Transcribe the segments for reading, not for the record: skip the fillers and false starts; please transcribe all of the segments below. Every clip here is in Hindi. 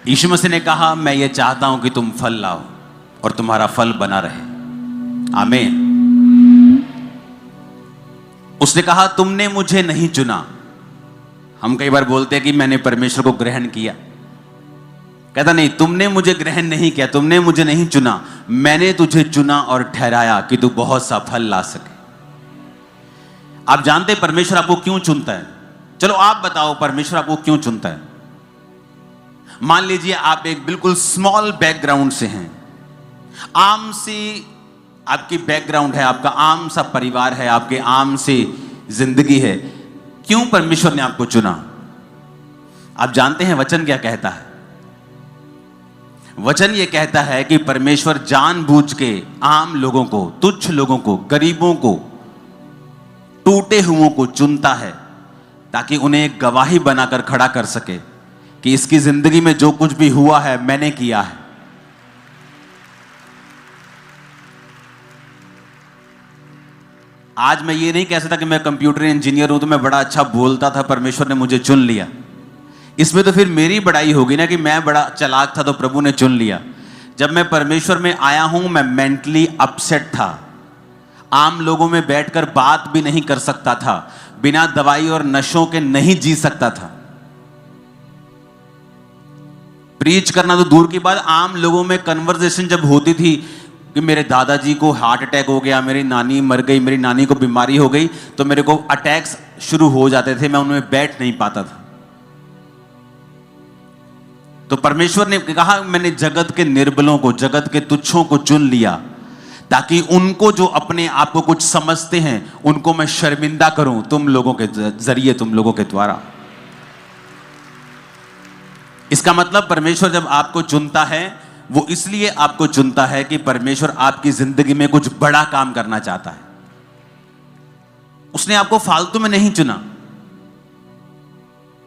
यीशु मसीह ने कहा, मैं ये चाहता हूं कि तुम फल लाओ और तुम्हारा फल बना रहे। आमीन। उसने कहा, तुमने मुझे नहीं चुना। हम कई बार बोलते हैं कि मैंने परमेश्वर को ग्रहण किया। कहता नहीं, तुमने मुझे ग्रहण नहीं किया, तुमने मुझे नहीं चुना, मैंने तुझे चुना और ठहराया कि तू बहुत सा फल ला सके। आप जानते हैं परमेश्वर आपको क्यों चुनता है? चलो आप बताओ, परमेश्वर आपको क्यों चुनता है? मान लीजिए आप एक बिल्कुल स्मॉल बैकग्राउंड से हैं, आम सी आपकी बैकग्राउंड है, आपका आम सा परिवार है, आपके आम सी जिंदगी है। क्यों परमेश्वर ने आपको चुना? आप जानते हैं वचन क्या कहता है? वचन ये कहता है कि परमेश्वर जानबूझ के आम लोगों को, तुच्छ लोगों को, गरीबों को, टूटे हुओं को चुनता है ताकि उन्हें एक गवाही बनाकर खड़ा कर सके कि इसकी जिंदगी में जो कुछ भी हुआ है मैंने किया है। आज मैं ये नहीं कह सकता कि मैं कंप्यूटर इंजीनियर हूं तो मैं बड़ा अच्छा बोलता था, परमेश्वर ने मुझे चुन लिया। इसमें तो फिर मेरी बड़ाई होगी ना कि मैं बड़ा चालाक था तो प्रभु ने चुन लिया। जब मैं परमेश्वर में आया हूं, मैं मेंटली अपसेट था, आम लोगों में बैठकर बात भी नहीं कर सकता था, बिना दवाई और नशों के नहीं जी सकता था। प्रीच करना तो दूर की बात, आम लोगों में कन्वर्सेशन जब होती थी कि मेरे दादाजी को हार्ट अटैक हो गया, मेरी नानी मर गई, मेरी नानी को बीमारी हो गई, तो मेरे को अटैक्स शुरू हो जाते थे, मैं उनमें बैठ नहीं पाता था। तो परमेश्वर ने कहा, मैंने जगत के निर्बलों को, जगत के तुच्छों को चुन लिया ताकि उनको जो अपने आप को कुछ समझते हैं उनको मैं शर्मिंदा करूं तुम लोगों के जरिए, तुम लोगों के द्वारा। इसका मतलब परमेश्वर जब आपको चुनता है वो इसलिए आपको चुनता है कि परमेश्वर आपकी जिंदगी में कुछ बड़ा काम करना चाहता है। उसने आपको फालतू में नहीं चुना।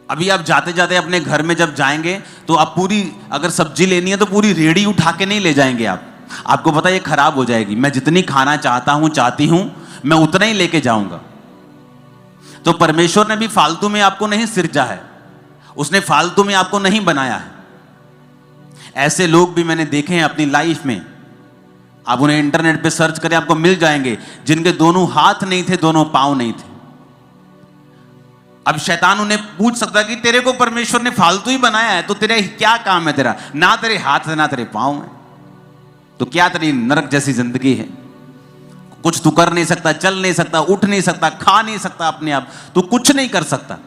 अभी आप जाते जाते अपने घर में जब जाएंगे तो आप पूरी, अगर सब्जी लेनी है तो पूरी रेडी उठा के नहीं ले जाएंगे आप। आपको पता है ये खराब हो जाएगी। मैं जितनी खाना चाहती हूं मैं उतना ही लेके जाऊंगा। तो परमेश्वर ने भी फालतू में आपको नहीं सिरजा है, उसने फालतू में आपको नहीं बनाया है। ऐसे लोग भी मैंने देखे हैं अपनी लाइफ में, आप उन्हें इंटरनेट पे सर्च करें आपको मिल जाएंगे, जिनके दोनों हाथ नहीं थे, दोनों पांव नहीं थे। अब शैतान उन्हें पूछ सकता है कि तेरे को परमेश्वर ने फालतू ही बनाया है तो तेरा क्या काम है? तेरा ना तेरे हाथ है ना तेरे पांव है, तो क्या तेरी नरक जैसी जिंदगी है? कुछ तू कर नहीं सकता, चल नहीं सकता, उठ नहीं सकता, खा नहीं सकता अपने आप, तू कुछ नहीं कर सकता।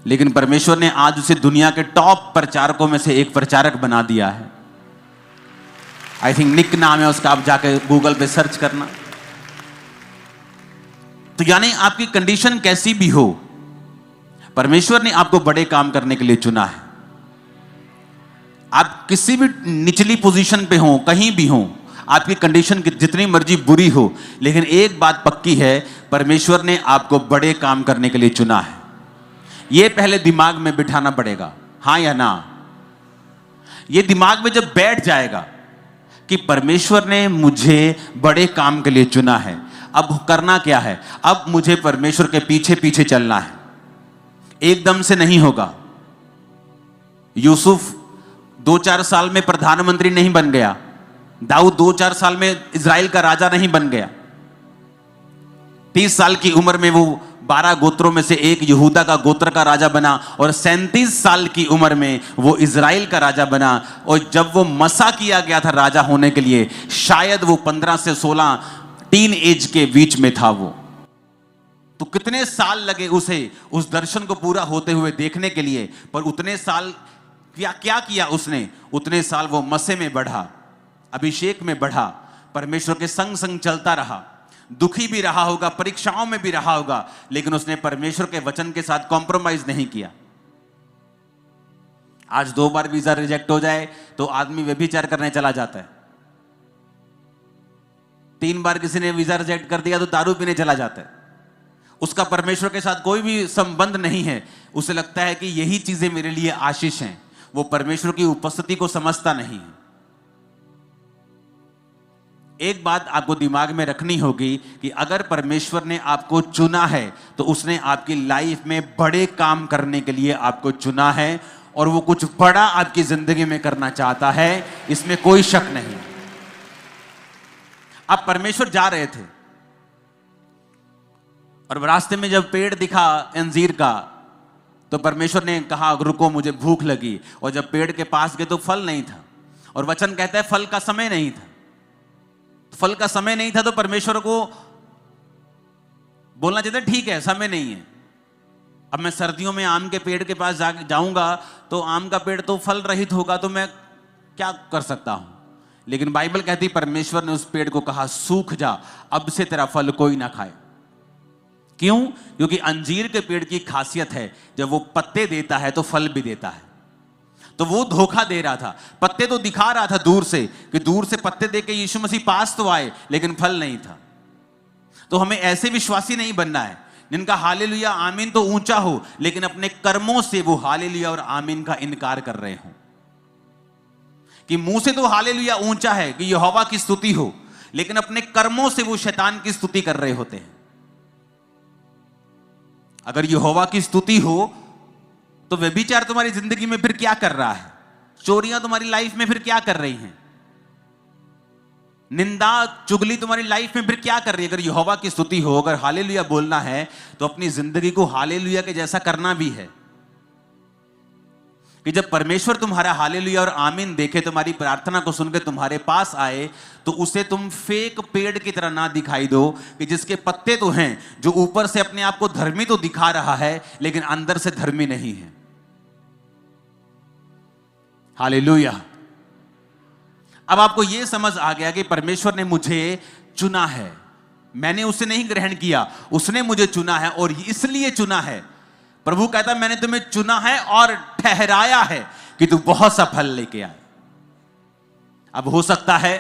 लेकिन परमेश्वर ने आज उसे दुनिया के टॉप प्रचारकों में से एक प्रचारक बना दिया है। आई थिंक निक नाम है उसका, आप जाके गूगल पे सर्च करना। तो यानी आपकी कंडीशन कैसी भी हो, परमेश्वर ने आपको बड़े काम करने के लिए चुना है। आप किसी भी निचली पोजीशन पे हो, कहीं भी हो, आपकी कंडीशन जितनी मर्जी बुरी हो, लेकिन एक बात पक्की है, परमेश्वर ने आपको बड़े काम करने के लिए चुना है। ये पहले दिमाग में बिठाना पड़ेगा, हां या ना। ये दिमाग में जब बैठ जाएगा कि परमेश्वर ने मुझे बड़े काम के लिए चुना है, अब करना क्या है? अब मुझे परमेश्वर के पीछे पीछे चलना है। एकदम से नहीं होगा। यूसुफ 2-4 साल में प्रधानमंत्री नहीं बन गया, दाऊद 2-4 साल में इजराइल का राजा नहीं बन गया। 30 साल की उम्र में वो 12 गोत्रों में से एक यहूदा का गोत्र का राजा बना, और 37 साल की उम्र में वो इजराइल का राजा बना। और जब वो मसा किया गया था राजा होने के लिए, शायद वो 15 से 16 टीन एज के बीच में था वो। तो कितने साल लगे उसे उस दर्शन को पूरा होते हुए देखने के लिए, पर उतने साल क्या किया उसने? उतने साल वो मसे में बढ़ा, अभिषेक में बढ़ा, परमेश्वर के संग संग चलता रहा। दुखी भी रहा होगा, परीक्षाओं में भी रहा होगा, लेकिन उसने परमेश्वर के वचन के साथ कॉम्प्रोमाइज नहीं किया। आज 2 बार वीजा रिजेक्ट हो जाए तो आदमी व्यभिचार करने चला जाता है। 3 बार किसी ने वीजा रिजेक्ट कर दिया तो दारू पीने चला जाता है। उसका परमेश्वर के साथ कोई भी संबंध नहीं है। उसे लगता है कि यही चीजें मेरे लिए आशीष हैं। वो परमेश्वर की उपस्थिति को समझता नहीं है। एक बात आपको दिमाग में रखनी होगी कि अगर परमेश्वर ने आपको चुना है तो उसने आपकी लाइफ में बड़े काम करने के लिए आपको चुना है, और वो कुछ बड़ा आपकी जिंदगी में करना चाहता है, इसमें कोई शक नहीं। अब परमेश्वर जा रहे थे और रास्ते में जब पेड़ दिखा अंजीर का, तो परमेश्वर ने कहा रुको मुझे भूख लगी, और जब पेड़ के पास गए तो फल नहीं था, और वचन कहता है फल का समय नहीं था। फल का समय नहीं था तो परमेश्वर को बोलना चाहिए ठीक है समय नहीं है। अब मैं सर्दियों में आम के पेड़ के पास जाऊंगा तो आम का पेड़ तो फल रहित होगा, तो मैं क्या कर सकता हूं। लेकिन बाइबल कहती परमेश्वर ने उस पेड़ को कहा सूख जा, अब से तेरा फल कोई ना खाए। क्यों? क्योंकि अंजीर के पेड़ की खासियत है जब वो पत्ते देता है तो फल भी देता है। तो वो धोखा दे रहा था, पत्ते तो दिखा रहा था दूर से कि दूर से पत्ते देके यीशु मसीह पास तो आए, लेकिन फल नहीं था। तो हमें ऐसे विश्वासी नहीं बनना है जिनका हालेलुया आमीन तो ऊंचा हो, लेकिन अपने कर्मों से वो हालेलुया और आमीन का इनकार कर रहे हो। कि मुंह से तो हालेलुया ऊंचा है कि यहोवा की स्तुति हो, लेकिन अपने कर्मों से वो शैतान की स्तुति कर रहे होते हैं। अगर यहोवा की स्तुति हो तो व्यभिचार तुम्हारी जिंदगी में फिर क्या कर रहा है? चोरियां तुम्हारी लाइफ में फिर क्या कर रही हैं? निंदा चुगली तुम्हारी लाइफ में फिर क्या कर रही है? अगर यहोवा की स्तुति हो, अगर हालेलुया बोलना है तो अपनी जिंदगी को हालेलुया के जैसा करना भी है। कि जब परमेश्वर तुम्हारा हालेलुया और आमीन देखे, तुम्हारी प्रार्थना को सुनकर तुम्हारे पास आए, तो उसे तुम फेक पेड़ की तरह ना दिखाई दो कि जिसके पत्ते तो हैं, जो ऊपर से अपने आप को धर्मी तो दिखा रहा है लेकिन अंदर से धर्मी नहीं है। हालेलुया। अब आपको यह समझ आ गया कि परमेश्वर ने मुझे चुना है, मैंने उसे नहीं ग्रहण किया, उसने मुझे चुना है, और इसलिए चुना है। प्रभु कहता मैंने तुम्हें चुना है और ठहराया है कि तू बहुत सा फल लेके आए। अब हो सकता है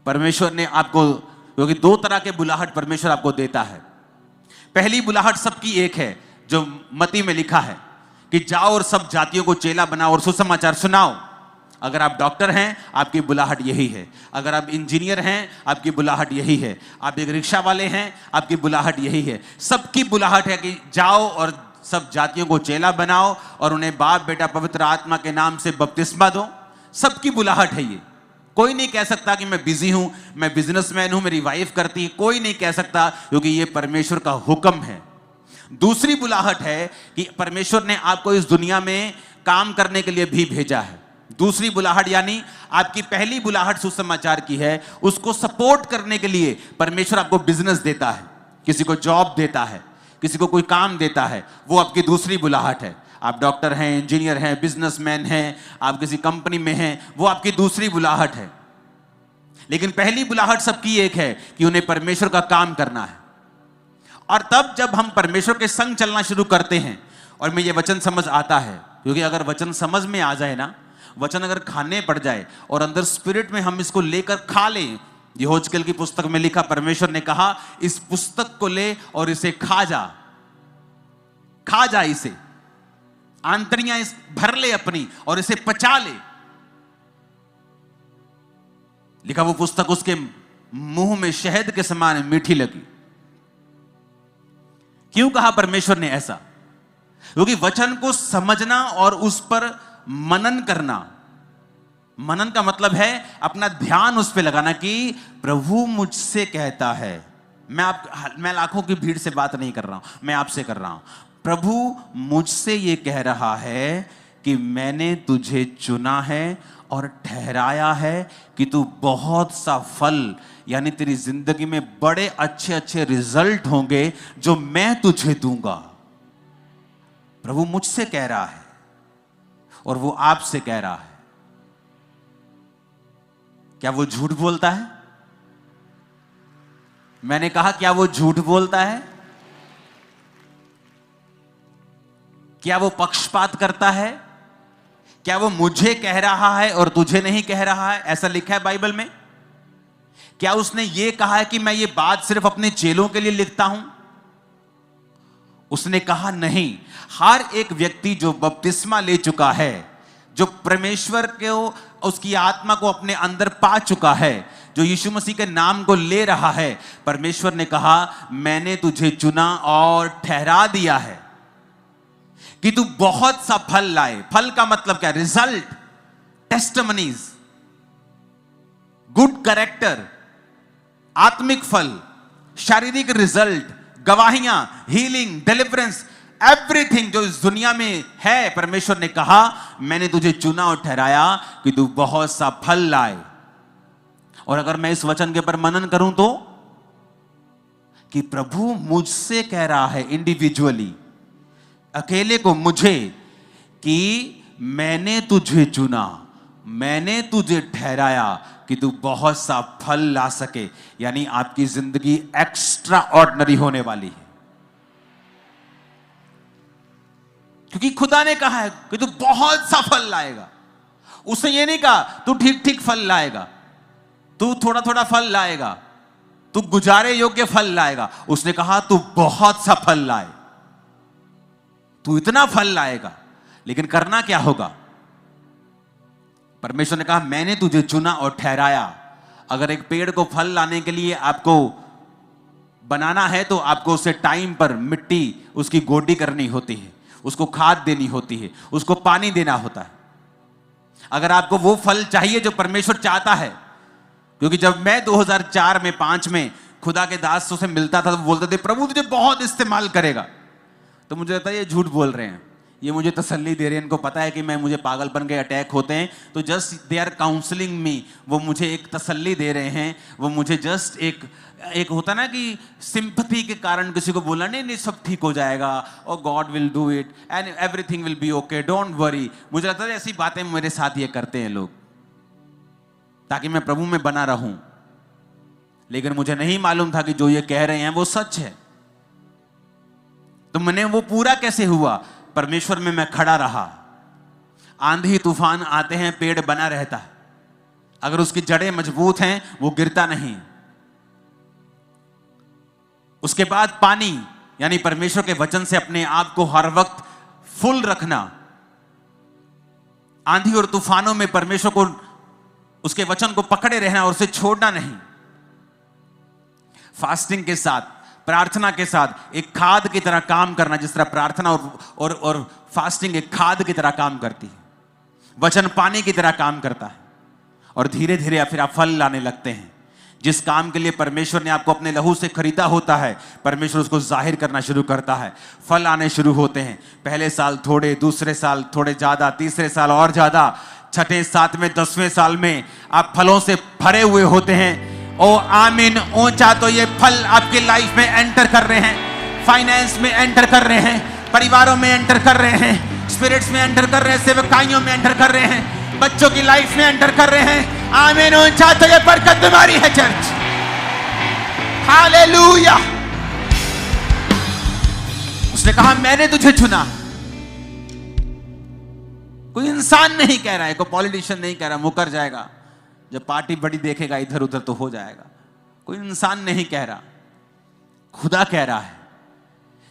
परमेश्वर ने आपको, क्योंकि दो तरह के बुलाहट परमेश्वर आपको देता है। पहली बुलाहट सबकी एक है जो मत्ती में लिखा है कि जाओ और सब जातियों को चेला बनाओ और सुसमाचार सुनाओ। अगर आप डॉक्टर हैं आपकी बुलाहट यही है, अगर आप इंजीनियर हैं आपकी बुलाहट यही है, आप एक रिक्शा वाले हैं आपकी बुलाहट यही है। सबकी बुलाहट है कि जाओ और सब जातियों को चेला बनाओ और उन्हें बाप बेटा पवित्र आत्मा के नाम से बपतिस्मा दो। सबकी बुलाहट है ये। कोई नहीं कह सकता कि मैं बिजी हूं, मैं बिजनेसमैन हूं, मेरी वाइफ करती है, कोई नहीं कह सकता, क्योंकि ये परमेश्वर का हुक्म है। दूसरी बुलाहट है कि परमेश्वर ने आपको इस दुनिया में काम करने के लिए भी भेजा है। दूसरी बुलाहट यानी आपकी पहली बुलाहट सुसमाचार की है, उसको सपोर्ट करने के लिए परमेश्वर आपको बिजनेस देता है, किसी को जॉब देता है, किसी को कोई काम देता है, वो आपकी दूसरी बुलाहट है। आप डॉक्टर हैं, इंजीनियर हैं, बिजनेसमैन हैं, आप किसी कंपनी में हैं, वो आपकी दूसरी बुलाहट है। लेकिन पहली बुलाहट सबकी एक है कि उन्हें परमेश्वर का काम करना है। और तब जब हम परमेश्वर के संग चलना शुरू करते हैं, और में ये वचन समझ आता है, क्योंकि अगर वचन समझ में आ जाए ना, वचन अगर खाने पड़ जाए और अंदर स्पिरिट में हम इसको लेकर खा लें, यहोजकेल की पुस्तक में लिखा, परमेश्वर ने कहा इस पुस्तक को ले और इसे खा जा इसे, आंतड़ियां इस भर ले अपनी और इसे पचा ले। लिखा वो पुस्तक उसके मुंह में शहद के समान मीठी लगी। क्यों कहा परमेश्वर ने ऐसा? क्योंकि वचन को समझना और उस पर मनन करना, मनन का मतलब है अपना ध्यान उस पर लगाना कि प्रभु मुझसे कहता है। मैं लाखों की भीड़ से बात नहीं कर रहा हूं, मैं आपसे कर रहा हूं। प्रभु मुझसे ये कह रहा है कि मैंने तुझे चुना है और ठहराया है कि तू बहुत सा फल, यानी तेरी जिंदगी में बड़े अच्छे अच्छे रिजल्ट होंगे जो मैं तुझे दूंगा। प्रभु मुझसे कह रहा है और वो आपसे कह रहा है। क्या वो झूठ बोलता है? मैंने कहा क्या वो झूठ बोलता है? क्या वो पक्षपात करता है? क्या वो मुझे कह रहा है और तुझे नहीं कह रहा है? ऐसा लिखा है बाइबल में। क्या उसने ये कहा है कि मैं ये बात सिर्फ अपने चेलों के लिए लिखता हूं? उसने कहा नहीं, हर एक व्यक्ति जो बपतिस्मा ले चुका है, जो परमेश्वर को, उसकी आत्मा को अपने अंदर पा चुका है, जो यीशु मसीह के नाम को ले रहा है, परमेश्वर ने कहा मैंने तुझे चुना और ठहरा दिया है कि तू बहुत सा फल लाए। फल का मतलब क्या? रिजल्ट, टेस्टिमनीज, गुड कैरेक्टर, आत्मिक फल, शारीरिक रिजल्ट, गवाहियां, हीलिंग, डिलीवरेंस, एवरीथिंग जो इस दुनिया में है। परमेश्वर ने कहा मैंने तुझे चुना और ठहराया कि तू बहुत सा फल लाए। और अगर मैं इस वचन के ऊपर मनन करूं तो कि प्रभु मुझसे कह रहा है इंडिविजुअली, अकेले को मुझे, कि मैंने तुझे चुना, मैंने तुझे ठहराया कि तू बहुत सा फल ला सके। यानी आपकी जिंदगी एक्स्ट्रा ऑर्डिनरी होने वाली है, क्योंकि खुदा ने कहा है कि तू बहुत सा फल लाएगा। उसने ये नहीं कहा तू ठीक ठीक फल लाएगा, तू थोड़ा थोड़ा फल लाएगा, तू गुजारे योग्य फल लाएगा। उसने कहा तू बहुत सा फल लाए, तू इतना फल लाएगा। लेकिन करना क्या होगा? परमेश्वर ने कहा मैंने तुझे चुना और ठहराया। अगर एक पेड़ को फल लाने के लिए आपको बनाना है तो आपको उसे टाइम पर मिट्टी उसकी गोडी करनी होती है, उसको खाद देनी होती है, उसको पानी देना होता है। अगर आपको वो फल चाहिए जो परमेश्वर चाहता है, क्योंकि जब मैं 2004 में 5 में खुदा के दासों से मिलता था तो बोलते थे प्रभु तुझे बहुत इस्तेमाल करेगा, तो मुझे लगता है ये झूठ बोल रहे हैं, ये मुझे तसल्ली दे रहे हैं, इनको पता है कि मुझे पागलपन के अटैक होते हैं, तो जस्ट दे आर काउंसलिंग मी, वो मुझे एक तसल्ली दे रहे हैं, वो मुझे जस्ट एक होता ना कि सिंपथी के कारण किसी को बोला नहीं नहीं सब ठीक हो जाएगा और God will do it and everything will be okay, don't worry. मुझे लगता है ऐसी बातें मेरे साथ ये करते हैं लोग ताकि मैं प्रभु में बना रहूं, लेकिन मुझे नहीं मालूम था कि जो ये कह रहे हैं वो सच है। तो मैंने वो पूरा कैसे हुआ? परमेश्वर में मैं खड़ा रहा। आंधी तूफान आते हैं, पेड़ बना रहता है, अगर उसकी जड़ें मजबूत हैं वो गिरता नहीं। उसके बाद पानी, यानी परमेश्वर के वचन से अपने आप को हर वक्त फुल रखना। आंधी और तूफानों में परमेश्वर को, उसके वचन को पकड़े रहना और उसे छोड़ना नहीं। फास्टिंग के साथ, प्रार्थना के साथ एक खाद की तरह काम करना, जिस तरह प्रार्थना और फास्टिंग एक खाद की तरह काम करती है, वचन पानी की तरह काम करता है, और धीरे धीरे फिर आप फल लाने लगते हैं। जिस काम के लिए परमेश्वर ने आपको अपने लहू से खरीदा होता है, परमेश्वर उसको जाहिर करना शुरू करता है, फल आने शुरू होते हैं। पहले साल थोड़े, दूसरे साल थोड़े ज्यादा, तीसरे साल और ज्यादा, छठे, सातवें, 10वें साल में आप फलों से भरे हुए होते हैं। ओ आमीन, ऊंचा तो ये फल आपके लाइफ में एंटर कर रहे हैं, फाइनेंस में एंटर कर रहे हैं, परिवारों में एंटर कर रहे हैं, स्पिरिट्स में एंटर कर रहे हैं, सेवकाइयों में एंटर कर रहे हैं, बच्चों की लाइफ में एंटर कर रहे हैं। आमीन, ऊंचा तो ये बरकत तुम्हारी है चर्च। हालेलुया। उसने कहा मैंने तुझे चुना। कोई इंसान नहीं कह रहा है, कोई पॉलिटिशियन नहीं कह रहा मुकर जाएगा, जब पार्टी बड़ी देखेगा इधर उधर तो हो जाएगा। कोई इंसान नहीं कह रहा, खुदा कह रहा है।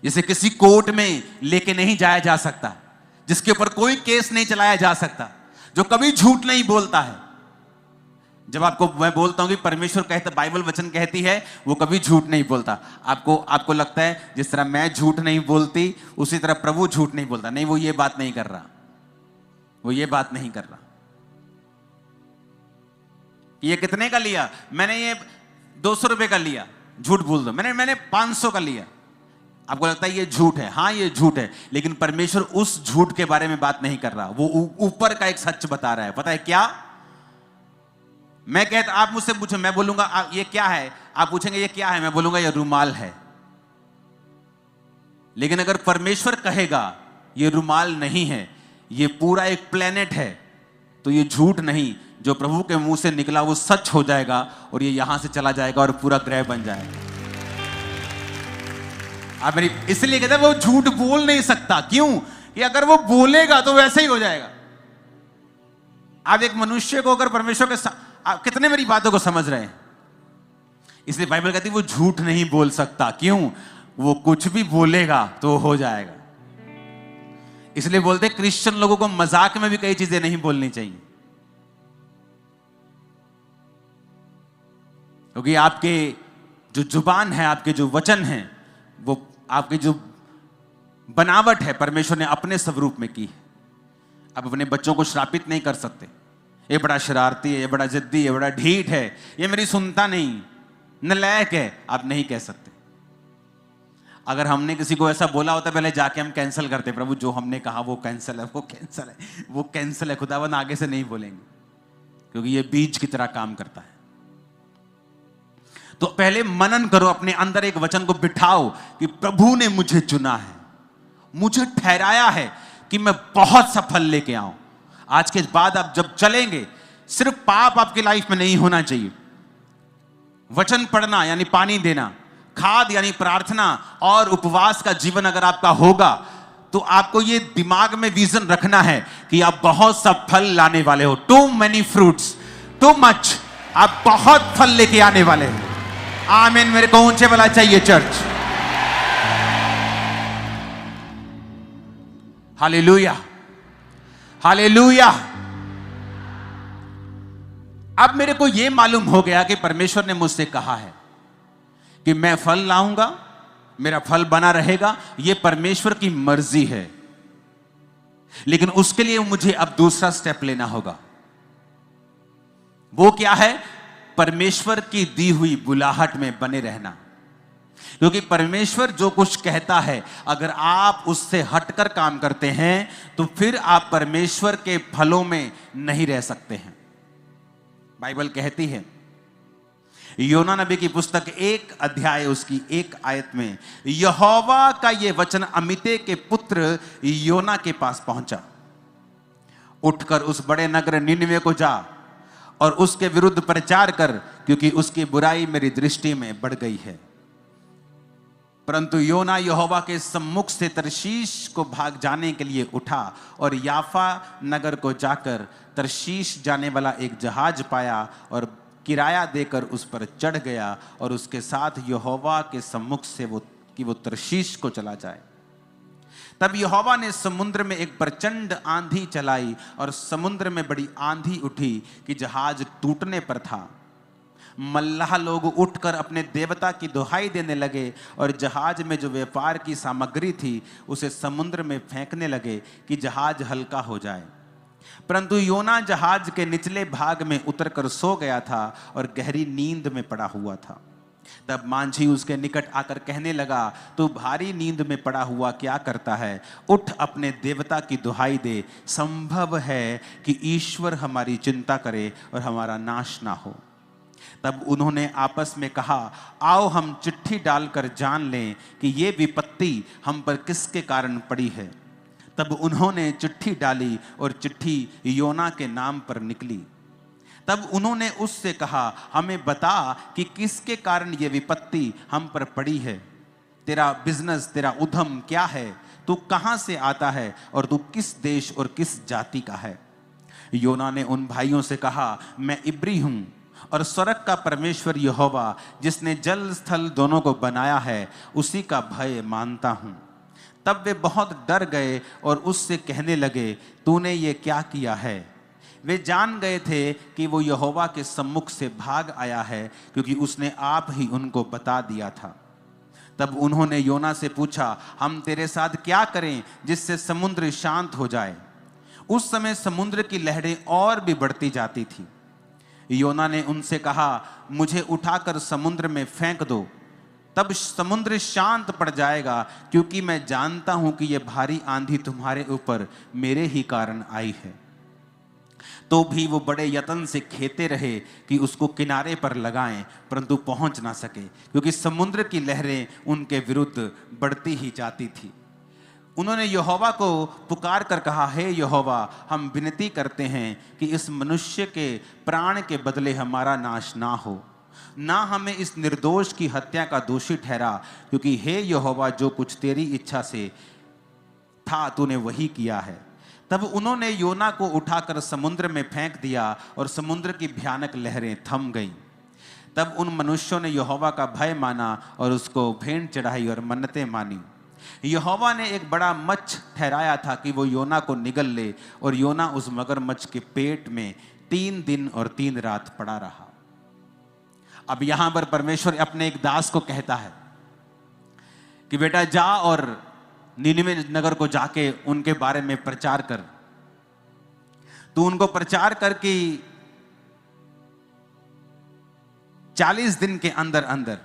जैसे किसी कोर्ट में लेके नहीं जाया जा सकता, जिसके ऊपर कोई केस नहीं चलाया जा सकता, जो कभी झूठ नहीं बोलता है। जब आपको मैं बोलता हूं कि परमेश्वर कहता, बाइबल वचन कहती है वो कभी झूठ नहीं बोलता, आपको लगता है जिस तरह मैं झूठ नहीं बोलती उसी तरह प्रभु झूठ नहीं बोलता। नहीं, वो ये बात नहीं कर रहा, वो ये बात नहीं कर रहा। ये कितने का लिया? मैंने ये 200 रुपए का लिया, झूठ बोल दो। मैंने 500 का लिया, आपको लगता है ये झूठ है। हाँ ये झूठ है, लेकिन परमेश्वर उस झूठ के बारे में बात नहीं कर रहा, वो ऊपर का एक सच बता रहा है। पता है क्या? मैं कहता, आप मुझसे पूछो, मैं बोलूंगा ये क्या है, आप पूछेंगे ये क्या है, मैं बोलूंगा ये रुमाल है। लेकिन अगर परमेश्वर कहेगा ये रुमाल नहीं है, ये पूरा एक प्लेनेट है, तो ये झूठ नहीं, जो प्रभु के मुंह से निकला वो सच हो जाएगा और ये यहां से चला जाएगा और पूरा ग्रह बन जाएगा। आप मेरी इसलिए कहते हैं वो झूठ बोल नहीं सकता। क्यों? कि अगर वो बोलेगा तो वैसे ही हो जाएगा। आप एक मनुष्य को अगर परमेश्वर के साथ, आप कितने मेरी बातों को समझ रहे हैं? इसलिए बाइबल कहती है वो झूठ नहीं बोल सकता। क्यों? वो कुछ भी बोलेगा तो हो जाएगा। इसलिए बोलते क्रिश्चियन लोगों को मजाक में भी कई चीजें नहीं बोलनी चाहिए। क्योंकि आपके जो जुबान है, आपके जो वचन हैं, वो आपकी जो बनावट है परमेश्वर ने अपने स्वरूप में की है। आप अपने बच्चों को श्रापित नहीं कर सकते, ये बड़ा शरारती है, ये बड़ा जिद्दी है, ये बड़ा ढीठ है, ये मेरी सुनता नहीं, नालायक है, आप नहीं कह सकते। अगर हमने किसी को ऐसा बोला होता पहले जाके हम कैंसिल करते, प्रभु जो हमने कहा वो कैंसिल है, वो कैंसिल है, वो कैंसिल है, खुदावन आगे से नहीं बोलेंगे, क्योंकि ये बीज की तरह काम करता है। तो पहले मनन करो, अपने अंदर एक वचन को बिठाओ कि प्रभु ने मुझे चुना है, मुझे ठहराया है कि मैं बहुत सफल लेके आऊं। आज के बाद आप जब चलेंगे, सिर्फ पाप आपकी लाइफ में नहीं होना चाहिए। वचन पढ़ना यानी पानी देना, खाद यानी प्रार्थना और उपवास का जीवन अगर आपका होगा, तो आपको ये दिमाग में विजन रखना है कि आप बहुत सा फल लाने वाले हो। Too many fruits, too much, आप बहुत फल लेके आने वाले हो। आमीन। मेरे को ऊंचे वाला चाहिए चर्च। Hallelujah, hallelujah. अब मेरे को यह मालूम हो गया कि परमेश्वर ने मुझसे कहा है कि मैं फल लाऊंगा, मेरा फल बना रहेगा, यह परमेश्वर की मर्जी है। लेकिन उसके लिए मुझे अब दूसरा स्टेप लेना होगा। वो क्या है? परमेश्वर की दी हुई बुलाहट में बने रहना। क्योंकि परमेश्वर जो कुछ कहता है, अगर आप उससे हटकर काम करते हैं तो फिर आप परमेश्वर के फलों में नहीं रह सकते हैं। बाइबल कहती है, योना नबी की पुस्तक 1 अध्याय उसकी 1 आयत में, यहोवा का यह वचन अमित्ते के पुत्र योना के पास पहुंचा, उठकर उस बड़े नगर निनवे को जा और उसके विरुद्ध प्रचार कर, क्योंकि उसकी बुराई मेरी दृष्टि में बढ़ गई है। परंतु योना यहोवा के सम्मुख से तरशीश को भाग जाने के लिए उठा और याफा नगर को जाकर तरशीश जाने वाला एक जहाज पाया और किराया देकर उस पर चढ़ गया और उसके साथ यहोवा के सम्मुख से वो तरशीश को चला जाए। तब यहोवा ने समुद्र में एक प्रचंड आंधी चलाई और समुद्र में बड़ी आंधी उठी कि जहाज टूटने पर था। मल्लाह लोग उठकर अपने देवता की दुहाई देने लगे और जहाज में जो व्यापार की सामग्री थी उसे समुद्र में फेंकने लगे कि जहाज हल्का हो जाए। परंतु योना जहाज के निचले भाग में उतरकर सो गया था और गहरी नींद में पड़ा हुआ था। तब मांझी उसके निकट आकर कहने लगा, तू भारी नींद में पड़ा हुआ क्या करता है? उठ अपने देवता की दुहाई दे, संभव है कि ईश्वर हमारी चिंता करे और हमारा नाश ना हो। तब उन्होंने आपस में कहा, आओ हम चिट्ठी डालकर जान लें कि ये विपत्ति हम पर किसके कारण पड़ी है। तब उन्होंने चिट्ठी डाली और चिट्ठी योना के नाम पर निकली। तब उन्होंने उससे कहा, हमें बता कि किसके कारण ये विपत्ति हम पर पड़ी है। तेरा बिजनेस, तेरा उद्यम क्या है? तू कहां से आता है और तू किस देश और किस जाति का है? योना ने उन भाइयों से कहा, मैं इब्री हूं और स्वर्ग का परमेश्वर यहोवा जिसने जल स्थल दोनों को बनाया है उसी का भय मानता हूं। तब वे बहुत डर गए और उससे कहने लगे, तूने ये क्या किया है? वे जान गए थे कि वो यहोवा के सम्मुख से भाग आया है, क्योंकि उसने आप ही उनको बता दिया था। तब उन्होंने योना से पूछा, हम तेरे साथ क्या करें जिससे समुद्र शांत हो जाए? उस समय समुद्र की लहरें और भी बढ़ती जाती थी। योना ने उनसे कहा, मुझे उठाकर समुद्र में फेंक दो, तब समुद्र शांत पड़ जाएगा, क्योंकि मैं जानता हूं कि यह भारी आंधी तुम्हारे ऊपर मेरे ही कारण आई है। तो भी वो बड़े यत्न से खेते रहे कि उसको किनारे पर लगाएं, परंतु पहुंच ना सके, क्योंकि समुद्र की लहरें उनके विरुद्ध बढ़ती ही जाती थी। उन्होंने यहोवा को पुकार कर कहा, हे यहोवा, हम विनती करते हैं कि इस मनुष्य के प्राण के बदले हमारा नाश ना हो, ना हमें इस निर्दोष की हत्या का दोषी ठहरा, क्योंकि हे यहोवा, जो कुछ तेरी इच्छा से था तूने वही किया है। तब उन्होंने योना को उठाकर समुद्र में फेंक दिया और समुद्र की भयानक लहरें थम गईं। तब उन मनुष्यों ने यहोवा का भय माना और उसको भेंट चढ़ाई और मन्नतें मानी। यहोवा ने एक बड़ा मच्छ ठहराया था कि वो योना को निगल ले, और योना उस मगरमच्छ के पेट में 3 दिन और 3 रात पड़ा रहा। अब यहां पर परमेश्वर अपने एक दास को कहता है कि बेटा जा और नीनिवे नगर को जाके उनके बारे में प्रचार कर। तू उनको प्रचार कर कि 40 दिन के अंदर अंदर,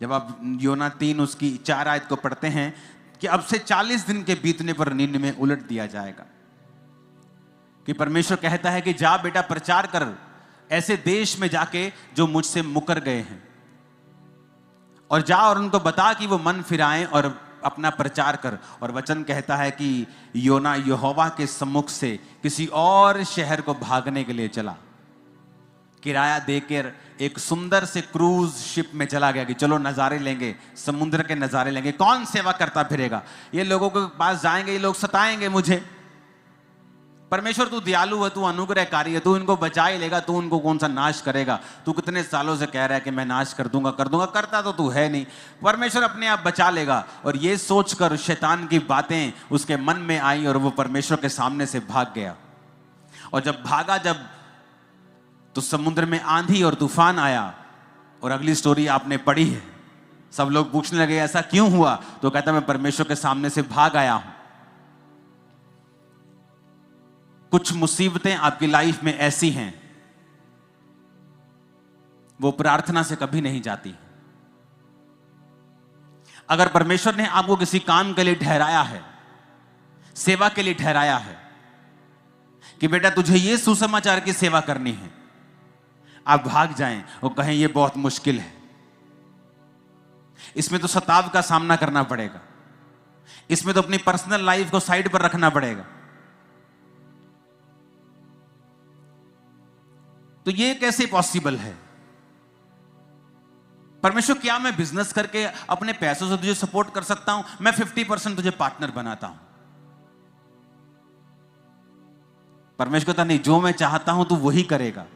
जब आप योना 3 उसकी 4 आयत को पढ़ते हैं कि अब से 40 दिन के बीतने पर नीनिवे उलट दिया जाएगा। कि परमेश्वर कहता है कि जा बेटा प्रचार कर ऐसे देश में जाके जो मुझसे मुकर गए हैं, और जा और उनको बता कि वो मन फिराएं और अपना प्रचार कर। और वचन कहता है कि योना यहोवा के सम्मुख से किसी और शहर को भागने के लिए चला। किराया देकर एक सुंदर से क्रूज शिप में चला गया कि चलो नजारे लेंगे, समुद्र के नजारे लेंगे। कौन सेवा करता फिरेगा, ये लोगों के पास जाएंगे, ये लोग सताएंगे मुझे। परमेश्वर तू दयालु है, तू अनुग्रहकारी है, तू इनको बचा ही लेगा, तू उनको कौन सा नाश करेगा। तू कितने सालों से कह रहा है कि मैं नाश कर दूंगा, करता तो तू है नहीं। परमेश्वर अपने आप बचा लेगा। और ये सोचकर शैतान की बातें उसके मन में आई और वो परमेश्वर के सामने से भाग गया। और जब भागा, जब तो समुद्र में आंधी और तूफान आया। और अगली स्टोरी आपने पढ़ी है। सब लोग पूछने लगे ऐसा क्यों हुआ, तो कहता मैं परमेश्वर के सामने से भाग आया हूं। कुछ मुसीबतें आपकी लाइफ में ऐसी हैं, वो प्रार्थना से कभी नहीं जाती। अगर परमेश्वर ने आपको किसी काम के लिए ठहराया है, सेवा के लिए ठहराया है कि बेटा तुझे ये सुसमाचार की सेवा करनी है, आप भाग जाएं और कहें ये बहुत मुश्किल है, इसमें तो सताव का सामना करना पड़ेगा, इसमें तो अपनी पर्सनल लाइफ को साइड पर रखना पड़ेगा, तो ये कैसे पॉसिबल है। परमेश्वर क्या मैं बिजनेस करके अपने पैसों से तुझे सपोर्ट कर सकता हूं? मैं 50% तुझे पार्टनर बनाता हूं। परमेश्वर कहता नहीं, जो मैं चाहता हूं तू वही करेगा।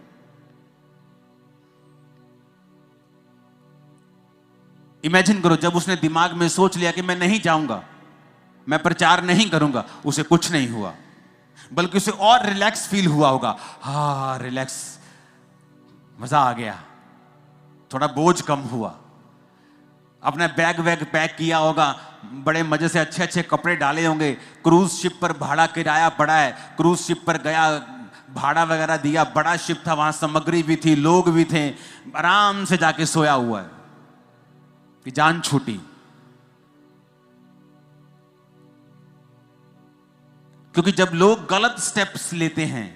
इमेजिन करो, जब उसने दिमाग में सोच लिया कि मैं नहीं जाऊंगा, मैं प्रचार नहीं करूंगा, उसे कुछ नहीं हुआ, बल्कि उसे और रिलैक्स फील हुआ होगा। हाँ रिलैक्स, मजा आ गया, थोड़ा बोझ कम हुआ। अपना बैग वैग पैक किया होगा, बड़े मजे से अच्छे अच्छे कपड़े डाले होंगे। क्रूज शिप पर भाड़ा किराया पड़ा है, क्रूज शिप पर गया, भाड़ा वगैरह दिया, बड़ा शिप था, वहां सामग्री भी थी, लोग भी थे, आराम से जाके सोया हुआ है कि जान छूटी। क्योंकि जब लोग गलत स्टेप्स लेते हैं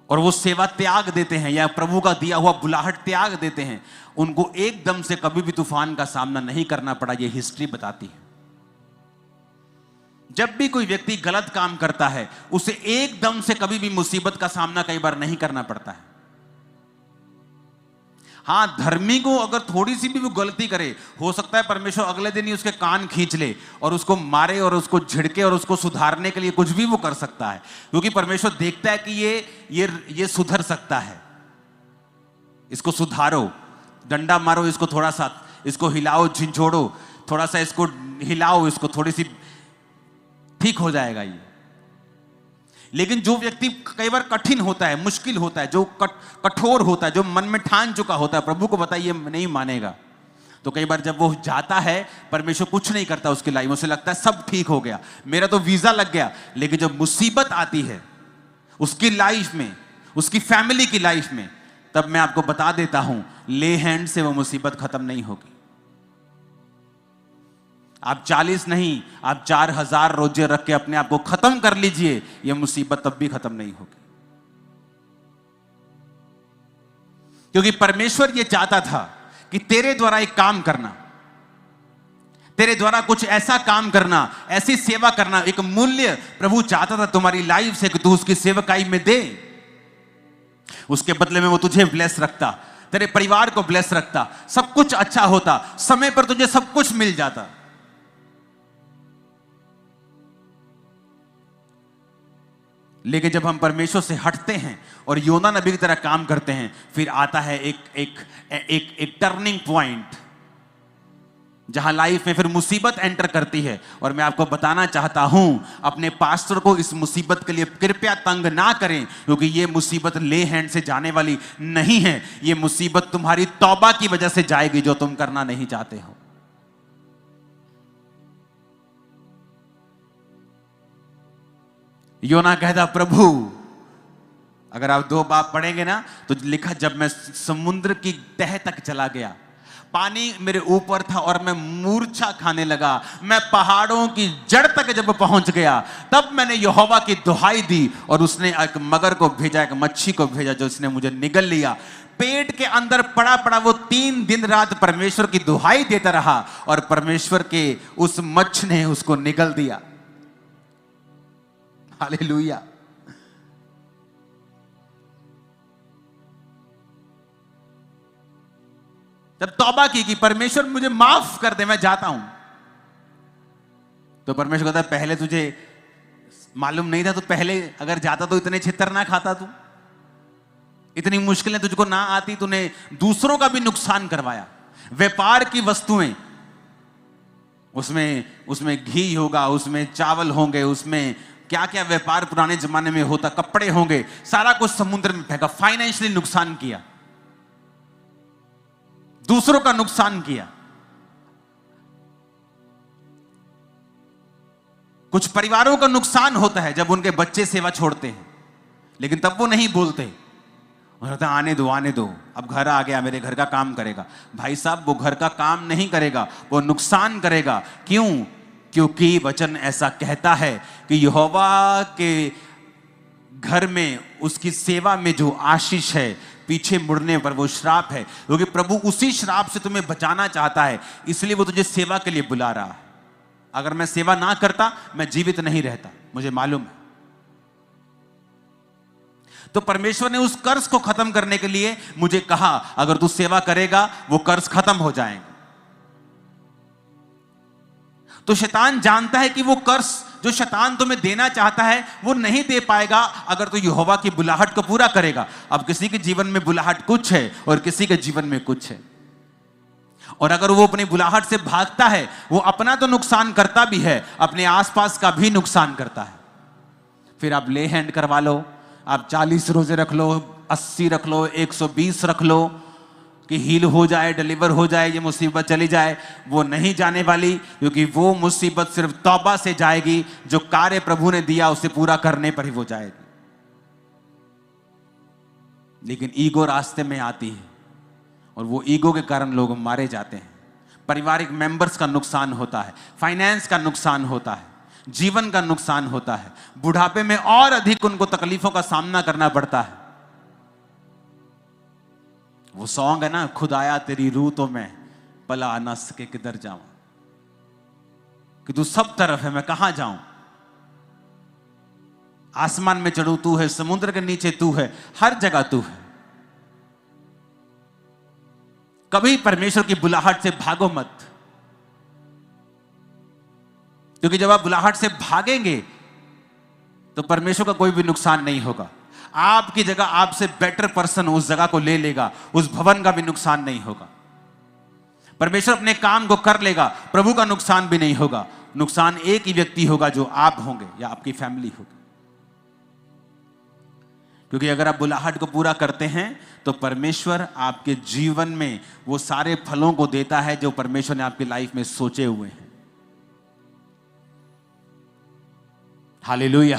और वो सेवा त्याग देते हैं या प्रभु का दिया हुआ बुलाहट त्याग देते हैं, उनको एकदम से कभी भी तूफान का सामना नहीं करना पड़ा। ये हिस्ट्री बताती है। जब भी कोई व्यक्ति गलत काम करता है, उसे एकदम से कभी भी मुसीबत का सामना कई बार नहीं करना पड़ता है। हां, धर्मी को अगर थोड़ी सी भी वो गलती करे, हो सकता है परमेश्वर अगले दिन ही उसके कान खींच ले और उसको मारे और उसको झिड़के और उसको सुधारने के लिए कुछ भी वो कर सकता है, क्योंकि परमेश्वर देखता है कि ये सुधर सकता है। इसको सुधारो, डंडा मारो इसको, थोड़ा सा इसको हिलाओ, झिंझोड़ो, थोड़ा सा इसको हिलाओ, इसको थोड़ी सी ठीक हो जाएगा ये। लेकिन जो व्यक्ति कई बार कठिन होता है, मुश्किल होता है, जो कठोर होता है, जो मन में ठान चुका होता है प्रभु को बताइए नहीं मानेगा, तो कई बार जब वो जाता है, परमेश्वर कुछ नहीं करता उसकी लाइफ में। उसे लगता है सब ठीक हो गया, मेरा तो वीजा लग गया। लेकिन जब मुसीबत आती है उसकी लाइफ में, उसकी फैमिली की लाइफ में, तब मैं आपको बता देता हूं, ले हैंड से वो मुसीबत खत्म नहीं होगी। आप 40 नहीं, आप 4000 रोजे रख के अपने आप को खत्म कर लीजिए, यह मुसीबत तब भी खत्म नहीं होगी। क्योंकि परमेश्वर यह चाहता था कि तेरे द्वारा एक काम करना, तेरे द्वारा कुछ ऐसा काम करना, ऐसी सेवा करना, एक मूल्य प्रभु चाहता था तुम्हारी लाइफ से कि तू उसकी सेवकाई में दे। उसके बदले में वो तुझे ब्लेस रखता, तेरे परिवार को ब्लेस रखता, सब कुछ अच्छा होता, समय पर तुझे सब कुछ मिल जाता। लेकिन जब हम परमेश्वर से हटते हैं और योना नबी की तरह काम करते हैं, फिर आता है एक टर्निंग पॉइंट। जहां लाइफ में फिर मुसीबत एंटर करती है। और मैं आपको बताना चाहता हूं, अपने पास्टर को इस मुसीबत के लिए कृपया तंग ना करें, क्योंकि ये मुसीबत ले हैंड से जाने वाली नहीं है। ये मुसीबत तुम्हारी तौबा की वजह से जाएगी, जो तुम करना नहीं चाहते हो। योना कहता, प्रभु अगर आप 2 बाब पढ़ेंगे ना तो लिखा, जब मैं समुद्र की तह तक चला गया, पानी मेरे ऊपर था और मैं मूर्छा खाने लगा, मैं पहाड़ों की जड़ तक जब पहुंच गया, तब मैंने यहोवा की दुहाई दी और उसने एक मगर को भेजा, एक मच्छी को भेजा, जो उसने मुझे निगल लिया। पेट के अंदर पड़ा पड़ा वो 3 दिन रात परमेश्वर की दुहाई देता रहा और परमेश्वर के उस मच्छ ने उसको निगल दिया। हालेलुया। जब तौबा की कि परमेश्वर मुझे माफ कर दे, मैं जाता हूं, तो परमेश्वर कहता है, पहले तुझे मालूम नहीं था, तो पहले अगर जाता तो इतने छितर ना खाता तू, इतनी मुश्किलें तुझको ना आती, तूने दूसरों का भी नुकसान करवाया। व्यापार की वस्तुएं, उसमें घी होगा, उसमें चावल होंगे, उसमें क्या क्या व्यापार पुराने जमाने में होता, कपड़े होंगे, सारा कुछ समुद्र में फेंका। फाइनेंशियली नुकसान किया, दूसरों का नुकसान किया। कुछ परिवारों का नुकसान होता है जब उनके बच्चे सेवा छोड़ते हैं, लेकिन तब वो नहीं बोलते, कहते आने दो आने दो, अब घर आ गया, मेरे घर का काम करेगा। भाई साहब, वो घर का काम नहीं करेगा, वो नुकसान करेगा। क्यों? क्योंकि वचन ऐसा कहता है कि यहोवा के घर में, उसकी सेवा में जो आशीष है, पीछे मुड़ने पर वो श्राप है। क्योंकि प्रभु उसी श्राप से तुम्हें बचाना चाहता है, इसलिए वो तुझे सेवा के लिए बुला रहा है। अगर मैं सेवा ना करता, मैं जीवित नहीं रहता, मुझे मालूम है। तो परमेश्वर ने उस कर्ज को खत्म करने के लिए मुझे कहा, अगर तू सेवा करेगा वो कर्ज खत्म हो जाएगा। तो शैतान जानता है कि वो कर्ज जो शैतान तुम्हें देना चाहता है वो नहीं दे पाएगा अगर तू यहोवा की बुलाहट को पूरा करेगा। अब किसी के जीवन में बुलाहट कुछ है और किसी के जीवन में कुछ है, और अगर वो अपनी बुलाहट से भागता है, वो अपना तो नुकसान करता भी है, अपने आसपास का भी नुकसान करता है। फिर आप ले हैंड करवा लो, आप 40 रोजे रख लो, 80 रख लो, 120 रख लो कि हील हो जाए, डिलीवर हो जाए, ये मुसीबत चली जाए। वो नहीं जाने वाली, क्योंकि वो मुसीबत सिर्फ तौबा से जाएगी। जो कार्य प्रभु ने दिया उसे पूरा करने पर ही वो जाएगी। लेकिन ईगो रास्ते में आती है और वो ईगो के कारण लोग मारे जाते हैं। पारिवारिक मेंबर्स का नुकसान होता है, फाइनेंस का नुकसान होता है, जीवन का नुकसान होता है, बुढ़ापे में और अधिक उनको तकलीफों का सामना करना पड़ता है। वो सॉन्ग है ना, खुदाया तेरी रूह तो मैं पला ना सके किधर जाऊं, कि तू सब तरफ है, मैं कहां जाऊं। आसमान में चढ़ू तू है, समुद्र के नीचे तू है, हर जगह तू है। कभी परमेश्वर की बुलाहट से भागो मत, क्योंकि जब आप बुलाहट से भागेंगे तो परमेश्वर का कोई भी नुकसान नहीं होगा। आपकी जगह आपसे बेटर पर्सन उस जगह को ले लेगा, उस भवन का भी नुकसान नहीं होगा। परमेश्वर अपने काम को कर लेगा, प्रभु का नुकसान भी नहीं होगा। नुकसान एक ही व्यक्ति होगा, जो आप होंगे या आपकी फैमिली होगी। क्योंकि अगर आप बुलाहट को पूरा करते हैं तो परमेश्वर आपके जीवन में वो सारे फलों को देता है जो परमेश्वर ने आपकी लाइफ में सोचे हुए हैं। हालेलुया।